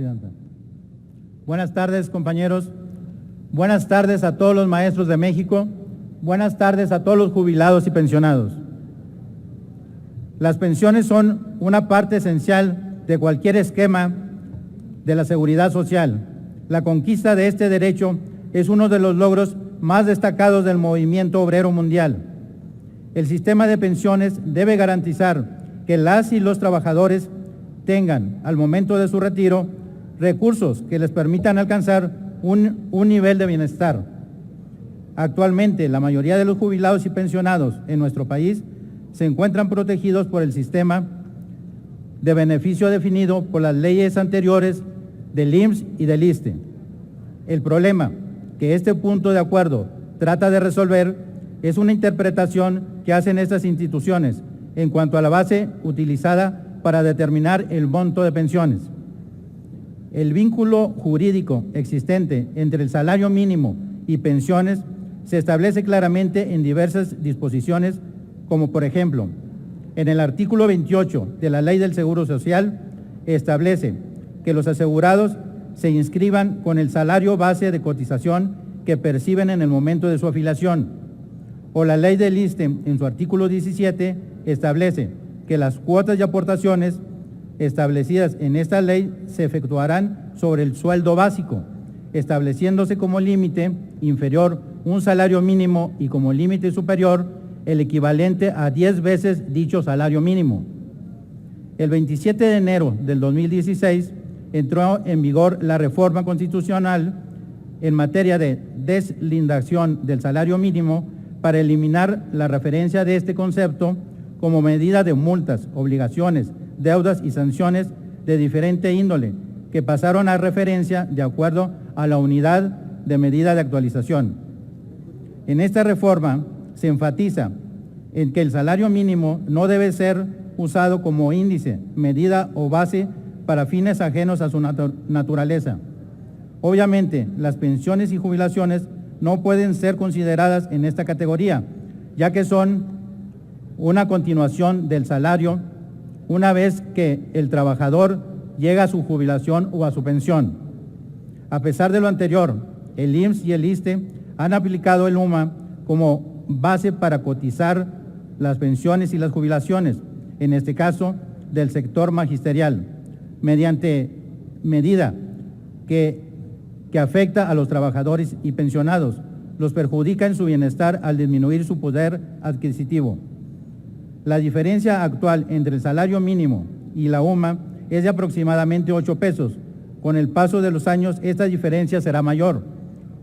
Presidenta. Buenas tardes, compañeros. Buenas tardes a todos los maestros de México. Buenas tardes a todos los jubilados y pensionados. Las pensiones son una parte esencial de cualquier esquema de la seguridad social. La conquista de este derecho es uno de los logros más destacados del movimiento obrero mundial. El sistema de pensiones debe garantizar que las y los trabajadores tengan, al momento de su retiro, recursos que les permitan alcanzar un nivel de bienestar. Actualmente, la mayoría de los jubilados y pensionados en nuestro país se encuentran protegidos por el sistema de beneficio definido por las leyes anteriores del IMSS y del ISSSTE. El problema que este punto de acuerdo trata de resolver es una interpretación que hacen estas instituciones en cuanto a la base utilizada para determinar el monto de pensiones. El vínculo jurídico existente entre el salario mínimo y pensiones se establece claramente en diversas disposiciones, como por ejemplo, en el artículo 28 de la Ley del Seguro Social establece que los asegurados se inscriban con el salario base de cotización que perciben en el momento de su afiliación, o la Ley del ISSSTE en su artículo 17 establece que las cuotas y aportaciones establecidas en esta ley se efectuarán sobre el sueldo básico, estableciéndose como límite inferior un salario mínimo y como límite superior el equivalente a 10 veces dicho salario mínimo. El 27 de enero del 2016 entró en vigor la reforma constitucional en materia de deslindación del salario mínimo para eliminar la referencia de este concepto como medida de multas, obligaciones, deudas y sanciones de diferente índole, que pasaron a referencia de acuerdo a la unidad de medida de actualización. En esta reforma se enfatiza en que el salario mínimo no debe ser usado como índice, medida o base para fines ajenos a su naturaleza. Obviamente, las pensiones y jubilaciones no pueden ser consideradas en esta categoría, ya que son una continuación del salario una vez que el trabajador llega a su jubilación o a su pensión. A pesar de lo anterior, el IMSS y el ISSSTE han aplicado el UMA como base para cotizar las pensiones y las jubilaciones, en este caso del sector magisterial, mediante medida que afecta a los trabajadores y pensionados, los perjudica en su bienestar al disminuir su poder adquisitivo. La diferencia actual entre el salario mínimo y la UMA es de aproximadamente 8 pesos. Con el paso de los años, esta diferencia será mayor,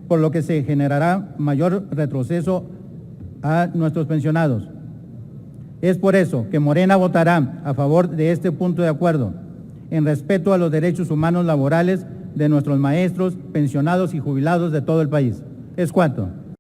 por lo que se generará mayor retroceso a nuestros pensionados. Es por eso que Morena votará a favor de este punto de acuerdo, en respeto a los derechos humanos laborales de nuestros maestros, pensionados y jubilados de todo el país. Es cuanto.